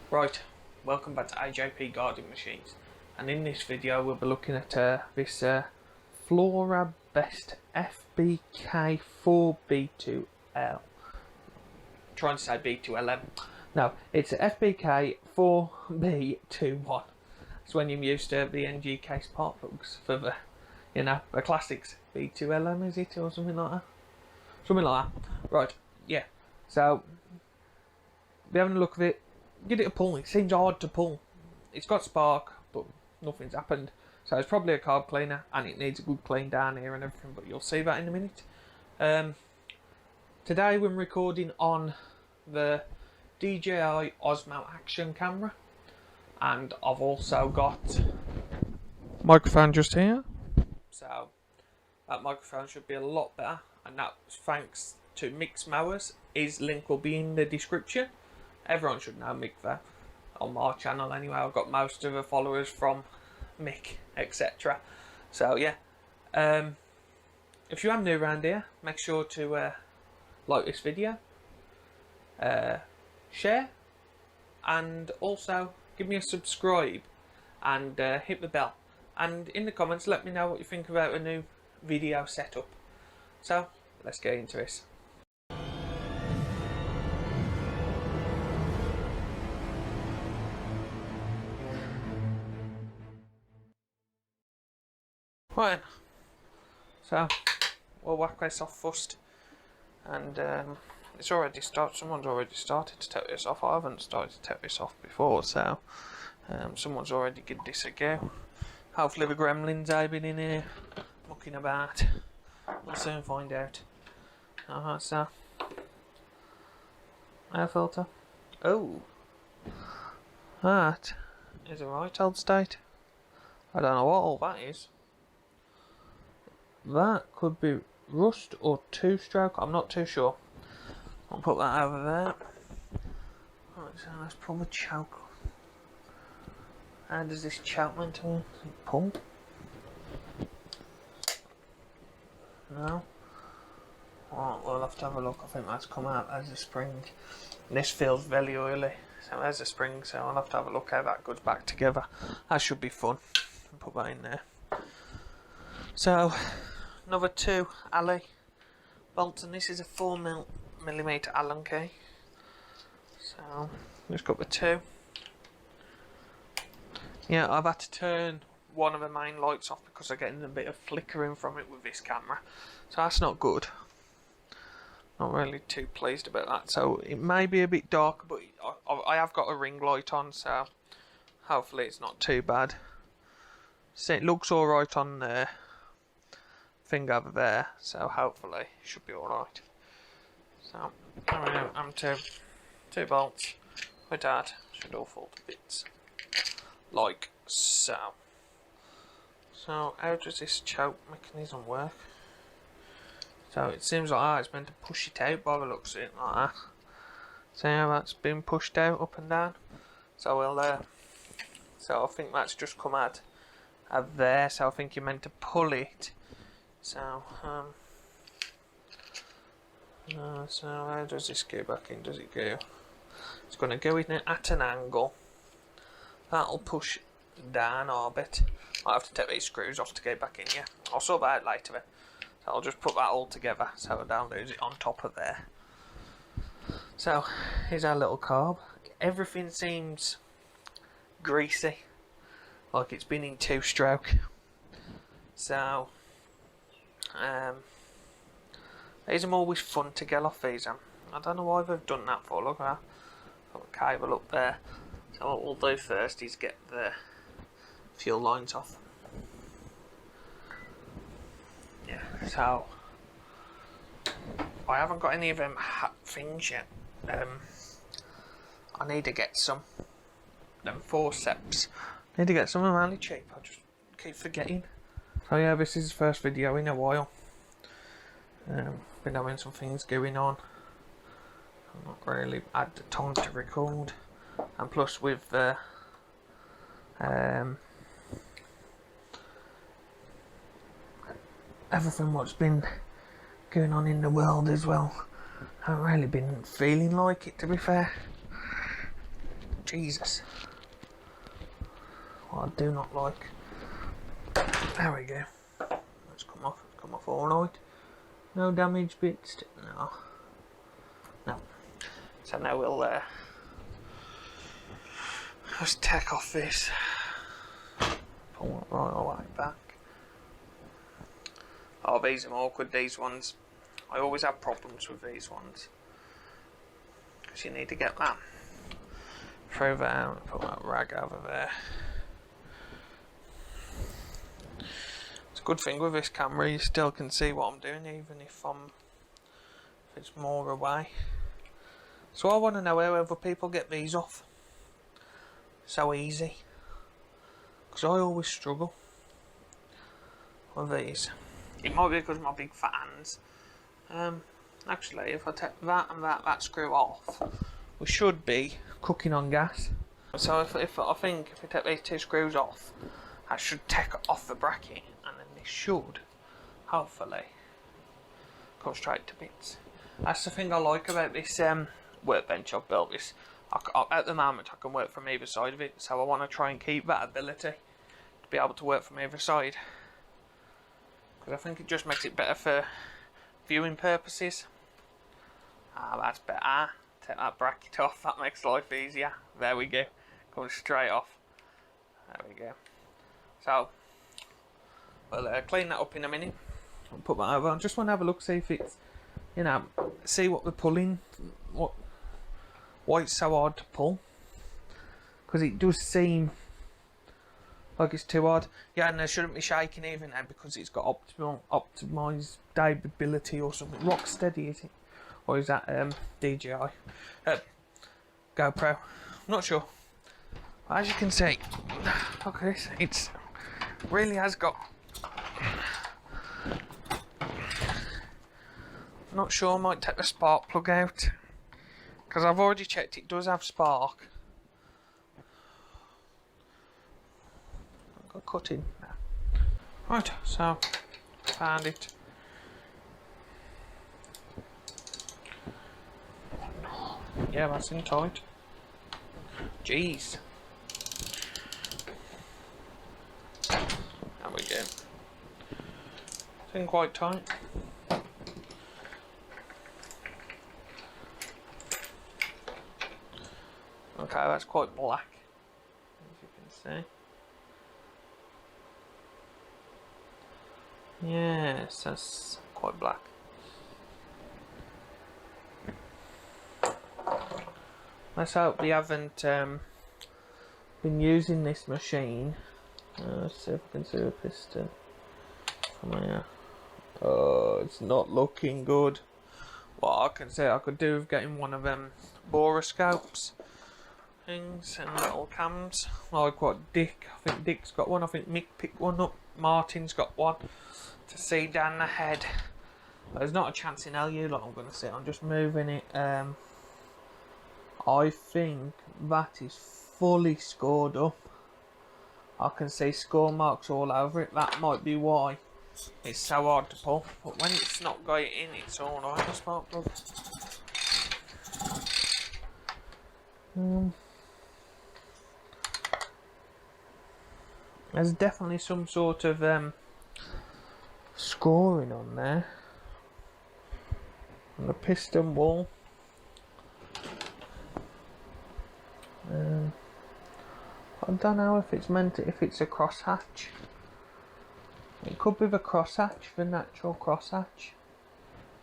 Right, welcome back to AJP Garden Machines, and in this video we'll be looking at this Florabest FBK4B2L. Trying to say B2LM. No, it's a FBK4B21. It's when you're used to the NG case part books for the, the classics. B2LM, is it, or something like that? Something like that. Right, yeah. So, be having a look at it. Give it a pull. It seems hard to pull. It's got spark, but nothing's happened. So it's probably a carb cleaner, and it needs a good clean down here and everything. But you'll see that in a minute. Today we're recording on the DJI Osmo Action camera, and I've also got microphone just here. So that microphone should be a lot better, and that's thanks to Mick's Mowers. His link will be in the description. Everyone should know Mick there on my channel anyway. I've got most of the followers from Mick, etc. So yeah, if you are new around here, make sure to like this video, share, and also give me a subscribe and hit the bell. And in the comments, let me know what you think about a new video setup. So let's get into this. Right, so we'll whack this off first, and it's already started. Someone's already started to take this off. I haven't started to take this off before, so someone's already given this a go. Hopefully the gremlins have been in here mucking about. We'll soon find out. Alright, so air filter. Oh, that is a right old state. I don't know what all that is. That could be rust or two-stroke, I'm not too sure. I'll put that over there. Right, so let's pull the choke. How does this choke meant to pull? No? Right, we'll have to have a look. I think that's come out as a spring. And this feels very oily, so there's a spring, so I'll have to have a look how that goes back together. That should be fun. I'll put that in there. So, another 2 alley bolts, and this is a 4mm Allen key. So, just got the 2. Yeah, I've had to turn one of the main lights off because I'm getting a bit of flickering from it with this camera. So that's not good. Not really too pleased about that. So it may be a bit dark, but I have got a ring light on, so hopefully it's not too bad. So it looks alright on there. Thing over there, so hopefully it should be alright. So I'm two bolts with that, should all fall to bits like so. So how does this choke mechanism work? So it seems like it's meant to push it out by the looks of it, like that. So how that's been pushed out up and down. So we'll so I think that's just come out of there, so I think you're meant to pull it. So, so how does this go back in? Does it go? It's going to go in at an angle. That'll push down a bit. I'll have to take these screws off to go back in, yeah. I'll sort that out later. So I'll just put that all together so I don't lose it on top of there. So, here's our little carb. Everything seems greasy, like it's been in 2-stroke. So, these are always fun to get off these. I don't know why they've done that for. Look at that. Got a cable up there. So what we'll do first is get the fuel lines off. Yeah, so I haven't got any of them things yet. I need to get some. Them forceps. I need to get some of them really cheap. I just keep forgetting. So yeah, this is the first video in a while. Been having some things going on. I've not really had the time to record, and plus with everything what's been going on in the world as well, I haven't really been feeling like it, to be fair. Jesus. What I do not like. There we go. Let's come off. It's come off all right. No damage bits. No. No. So now we'll just take off this. Pull it right away back. Oh, these are awkward, these ones. I always have problems with these ones. Because you need to get that through there and put that rag over there. It's a good thing with this camera, you still can see what I'm doing even if it's more away. So I want to know how other people get these off so easy. Because I always struggle with these. It might be because of my big fat hands. Actually, if I take that and that screw off, we should be cooking on gas. So if I think if we take these two screws off, I should take off the bracket, and then this should, hopefully, go straight to bits. That's the thing I like about this workbench I've built. This at the moment I can work from either side of it, so I want to try and keep that ability to be able to work from either side. Because I think it just makes it better for viewing purposes. Ah, that's better. Take that bracket off, that makes life easier. There we go. Comes straight off. There we go. So, we'll clean that up in a minute. I'll put that over. I just want to have a look, see if it's, you know, see what we're pulling, why it's so hard to pull. Because it does seem like it's too hard. Yeah, and there shouldn't be shaking even now because it's got optimised stability or something. Rock steady, is it? Or is that DJI? GoPro? I'm not sure. As you can see, look at this. It's really has got. Not sure. I might take the spark plug out because I've already checked. It does have spark. I've got cut in now. Right. So found it. Yeah, that's in tight. Jeez. There we go. It's in quite tight. Okay, that's quite black, as you can see. Yes, that's quite black. Let's hope they haven't been using this machine. Let's see if I can see a piston from here. Oh, it's not looking good. What I can say I could do with getting one of them boroscopes things and little cams, like what I think Dick's got one, I think Mick picked one up, Martin's got one, to see down the head. But there's not a chance in hell you lot I'm going to see. I'm just moving it. I think that is fully scored up. I can see score marks all over it. That might be why it's so hard to pull. But when it's not got it in, it's alright. The spark plug. There's definitely some sort of scoring on there. On the piston wall. I don't know if it's meant to, if it's a crosshatch. It could be the crosshatch, the natural crosshatch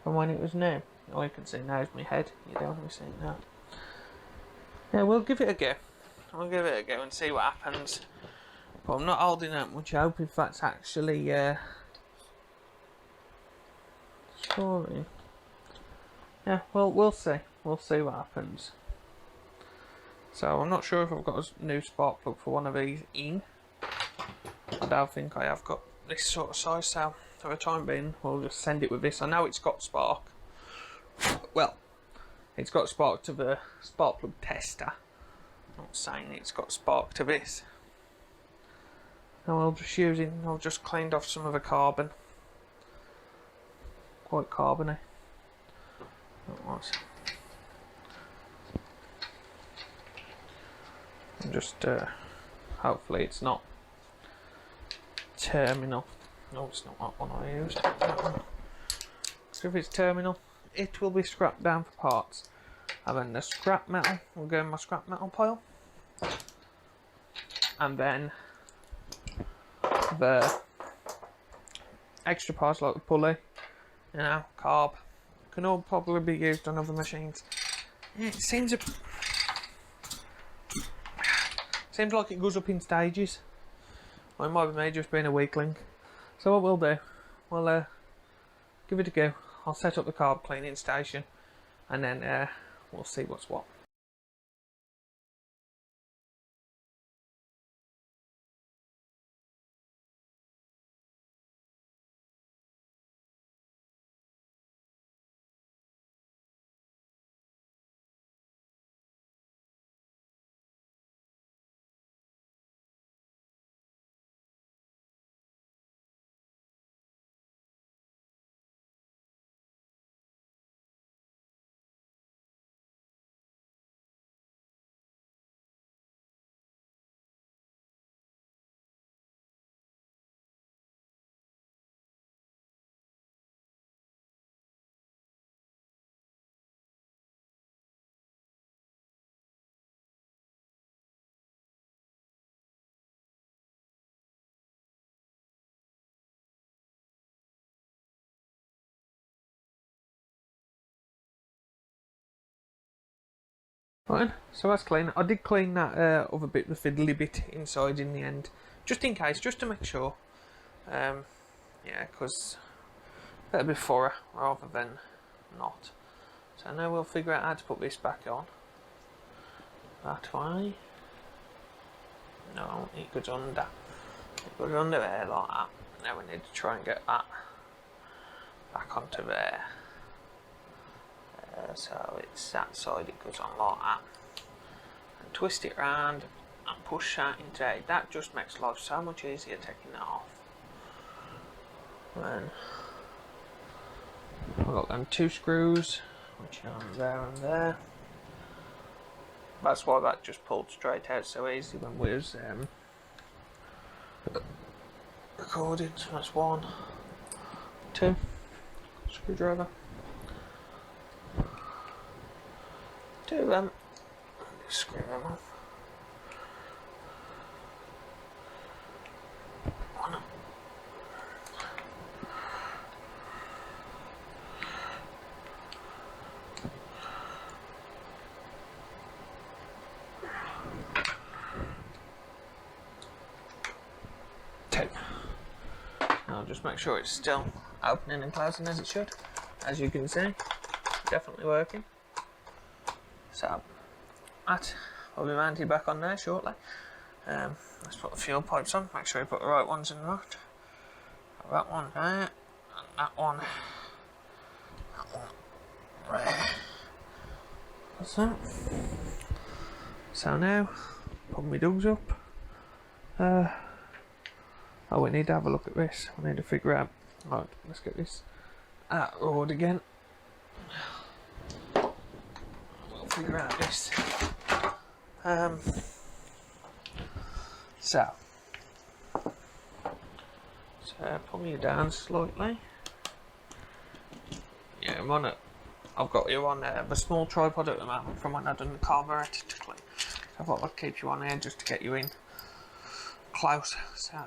from when it was new. All you can see now is my head. You don't want to see it now. Yeah, we'll give it a go. I'll give it a go and see what happens. But I'm not holding out much hope if that's actually scoring. Yeah, well, we'll see. We'll see what happens. So I'm not sure if I've got a new spark plug for one of these in. I don't think I have got this sort of size, so for the time being we'll just send it with this. I know it's got spark. Well, it's got spark to the spark plug tester. I'm not saying it's got spark to this. And I've just cleaned off some of the carbon. Quite carbony. That was. And just hopefully it's not terminal. No, it's not that one I used. So if it's terminal, it will be scrapped down for parts. And then the scrap metal will go in my scrap metal pile. And then the extra parts like the pulley, you know, carb, can all probably be used on other machines. It seems like it goes up in stages. Or it might be me just being a weakling. So what we'll do, we'll give it a go. I'll set up the carb cleaning station, and then we'll see what's what. Right, so that's clean. I did clean that other bit, the fiddly bit inside in the end, just in case, just to make sure. Yeah, because better be thorough rather than not. So now we'll figure out how to put this back on. That way. No, it goes under. It goes under there like that. Now we need to try and get that back onto there. So it's that side, it goes on like that. And twist it round and push that into it. That just makes life so much easier taking that off. Then I've got them 2 screws, which are there and there. That's why that just pulled straight out so easy when we was recording. So that's 1, 2 screwdriver. 2 of them. Just screw them off. 1. 2. I'll just make sure it's still opening and closing as it should. As you can see, definitely working. So that will be mounted back on there shortly. Let's put the fuel pipes on, make sure you put the right ones in the right. That one there, and that one there. That's that. So now, put my dugs up. Oh, we need to have a look at this. We need to figure out. Right, let's get this out road again. Figure out this. So pull you down slightly. Yeah, I'm on it. I've got you on the small tripod at the moment from when I've done the carburetor to clean. So I thought I'd keep you on here just to get you in close. So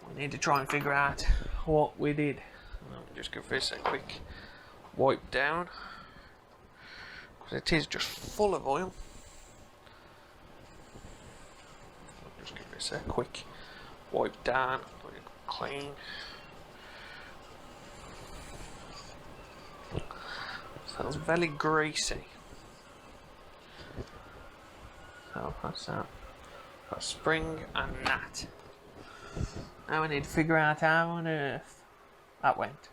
we need to try and figure out what we did. Let me just give this a quick wipe down, because it is just full of oil. I'll just give this a quick wipe down, clean. Sounds very greasy. So that's that. Got spring and that. Now we need to figure out how on earth that went.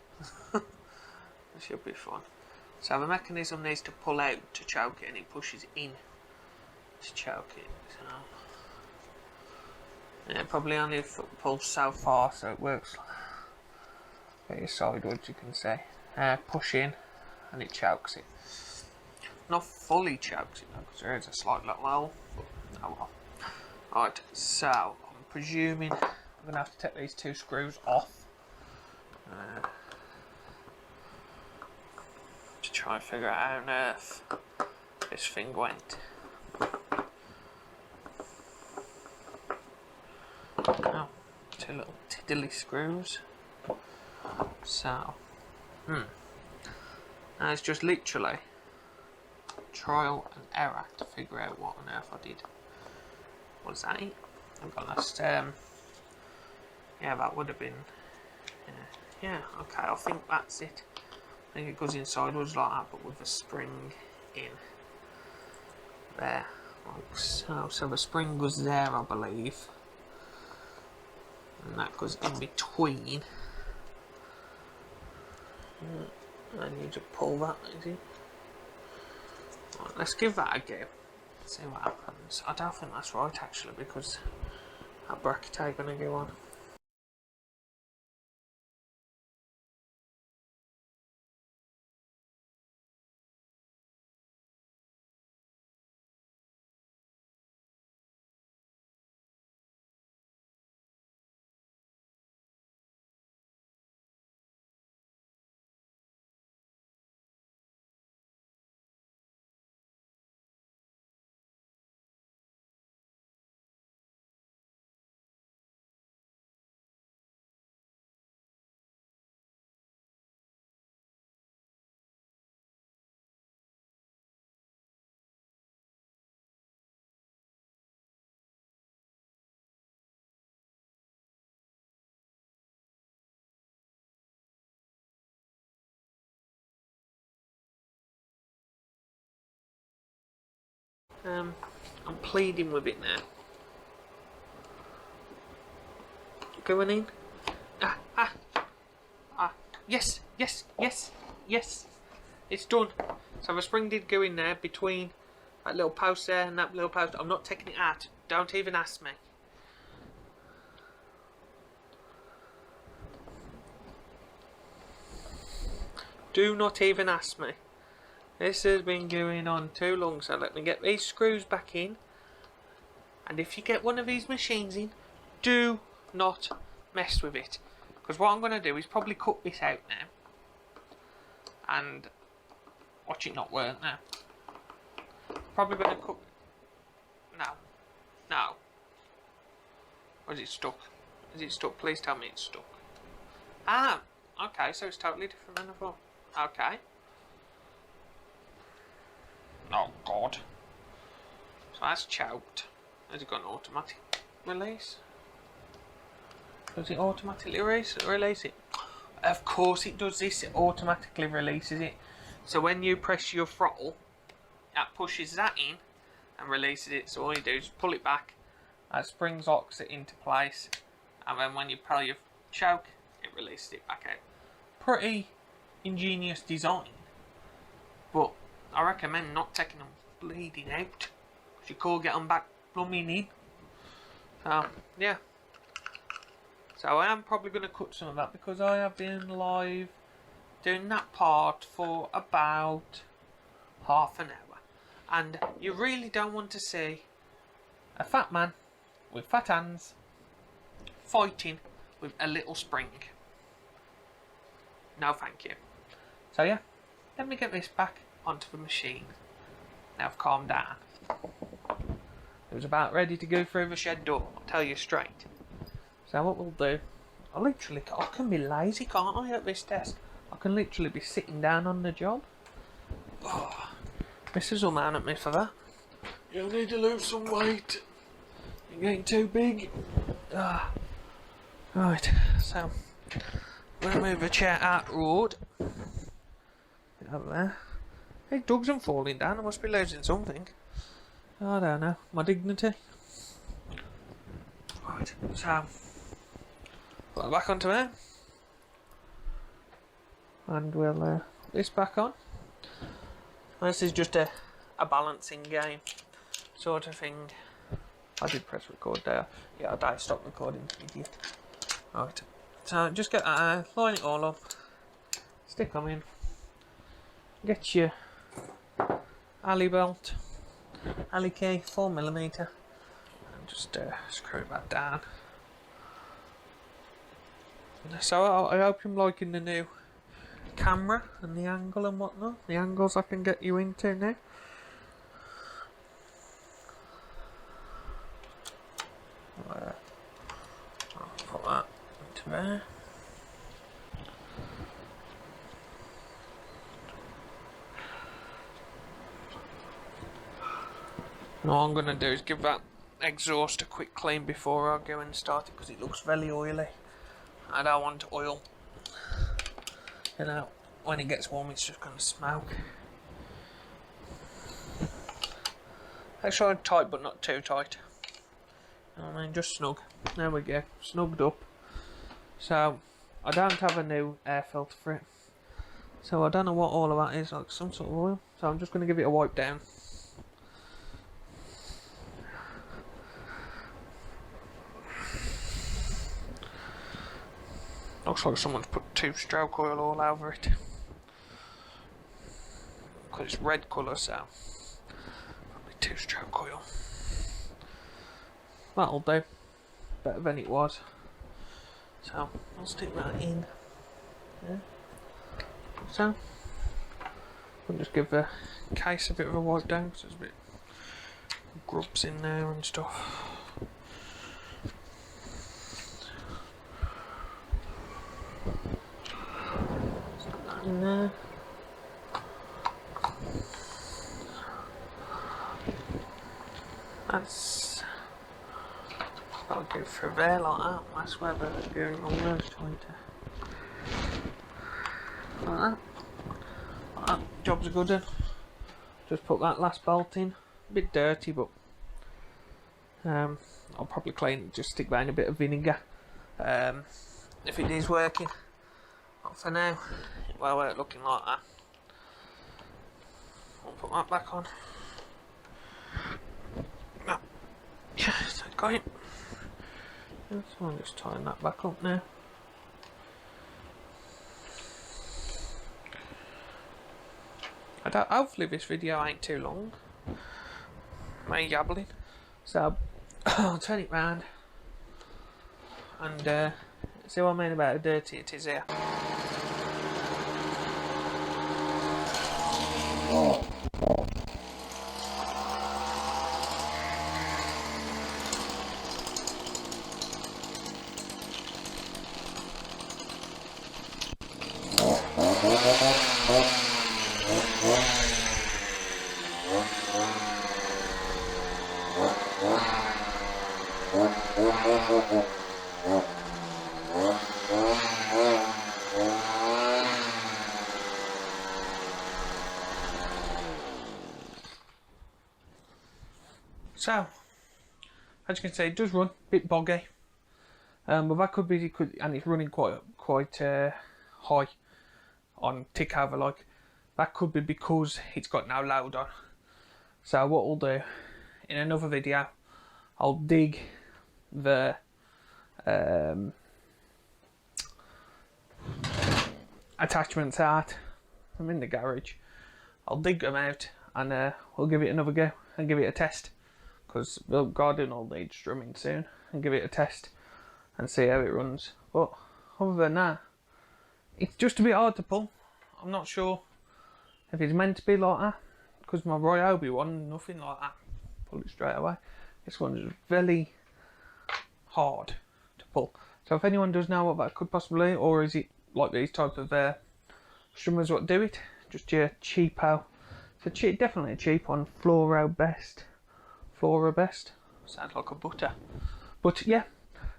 It should be fun. So the mechanism needs to pull out to choke it, and it pushes in to choke it. So yeah, probably only pulls so far, so it works. Get your sideways, you can see. Push in, and it chokes it. not fully chokes it though, because there is a slight little hole. But oh well. Right, so I'm presuming I'm going to have to take these 2 screws off to try and figure out how on earth this thing went. Oh, 2 little tiddly screws. So, now it's just literally trial and error to figure out what on earth I did. Was that it? I've got last, yeah, that would have been, yeah, okay, I think that's it. I think it goes inside like that, but with a spring in there, like so. So the spring goes there, I believe, and that goes in between. I need to pull that, is it? Right, let's give that a go. See what happens. I don't think that's right actually, because that bracket ain't gonna go on. I'm pleading with it now. Going in. Yes. It's done. So the spring did go in there between that little post there and that little post. I'm not taking it out. Don't even ask me. Do not even ask me. This has been going on too long, so let me get these screws back in. And if you get one of these machines in, do not mess with it. Because what I'm going to do is probably cut this out now. And watch it not work now. Probably going to cut... No. Or is it stuck? Is it stuck? Please tell me it's stuck. Ah, okay, so it's totally different than I thought. Okay. Oh God. So that's choked. Has it got an automatic release? Does it automatically release it? Of course it does this. It automatically releases it. So when you press your throttle, that pushes that in and releases it. So all you do is pull it back. That springs locks it into place. And then when you pull your choke, it releases it back out. Pretty ingenious design. But I recommend not taking them bleeding out, because you could get them back plumbing in. So, yeah. So I am probably going to cut some of that, because I have been live doing that part for about half an hour. And you really don't want to see a fat man with fat hands fighting with a little spring. No thank you. So yeah, let me get this back onto the machine. Now I've calmed down. It was about ready to go through the shed door, I'll tell you straight. So what we'll do, I can be lazy, can't I, at this desk? I can literally be sitting down on the job. Oh, Mrs. will mount at me for that. You'll need to lose some weight. You're getting too big. Right, so I'm going to move the chair out the road. Over there. Hey, dogs are falling down. I must be losing something. I don't know. My dignity. Right, so put it back onto there. And we'll put this back on. This is just a balancing game sort of thing. I did press record there. Yeah, I stopped recording, idiot. Right, so just get that, line it all up, stick them in, get your alley belt, alley key, 4mm, and just screw it back down. So I hope you're liking the new camera and the angle and whatnot. The angles I can get you into now. I'll put that into there. Now all I'm going to do is give that exhaust a quick clean before I go and start it, because it looks very oily. I don't want oil. You know, when it gets warm it's just going to smoke. Actually tight, but not too tight. I mean, just snug. There we go, snugged up. So I don't have a new air filter for it, so I don't know what all of that is, like some sort of oil. So I'm just going to give it a wipe down. Looks like someone's put 2-stroke oil all over it, because it's red colour, so probably 2-stroke oil. That'll do, better than it was. So I'll stick that in there. So I'll just give the case a bit of a wipe down, because there's a bit of grubs in there and stuff. Stick that in there. That's, I'll go through there like that. That's where they're going wrong there, trying to, like that. Like that. Job's good then. Just put that last bolt in. A bit dirty, but I'll probably clean it, just stick that in a bit of vinegar. If it is working. Not for now. Well, we're looking like that. I'll put that back on. No. Yeah, so got it. So I'm just tying that back up now. Hopefully this video ain't too long. My gabbling. So I'll turn it round and see what I mean about how dirty it is here. So, as you can see, it does run a bit boggy, but that could be, and it's running quite high on tick over, like that could be because it's got no load on. So what I'll do in another video, I'll dig the attachments out. I'm in the garage. I'll dig them out and we'll give it another go and give it a test, because the garden will need strumming soon, and give it a test and see how it runs. But other than that, it's just a bit hard to pull. I'm not sure if it's meant to be like that, because my Ryobi one, nothing like that. Pull it straight away. This one's very hard to pull. So if anyone does know what that could possibly, or is it like these type of strummers what do it, just your cheapo. So definitely a cheap one, Florabest. Sounds like a butter. But yeah,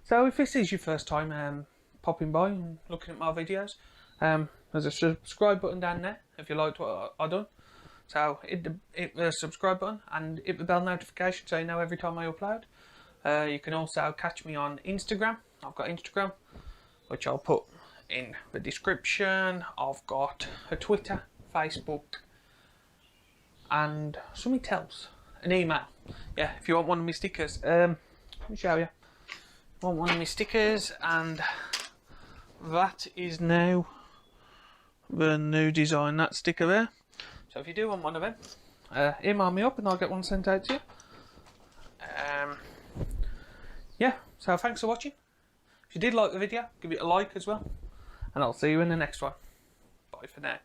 so if this is your first time popping by and looking at my videos, there's a subscribe button down there if you liked what I done. So hit the subscribe button and hit the bell notification so you know every time I upload. You can also catch me on Instagram. I've got Instagram, which I'll put in the description. I've got a Twitter, Facebook, and something else. An email. Yeah, if you want one of my stickers, let me show you. Want one of my stickers, and that is now the new design, that sticker there. So if you do want one of them, email me up and I'll get one sent out to you. Yeah, so thanks for watching. If you did like the video, give it a like as well, and I'll see you in the next one. Bye for now.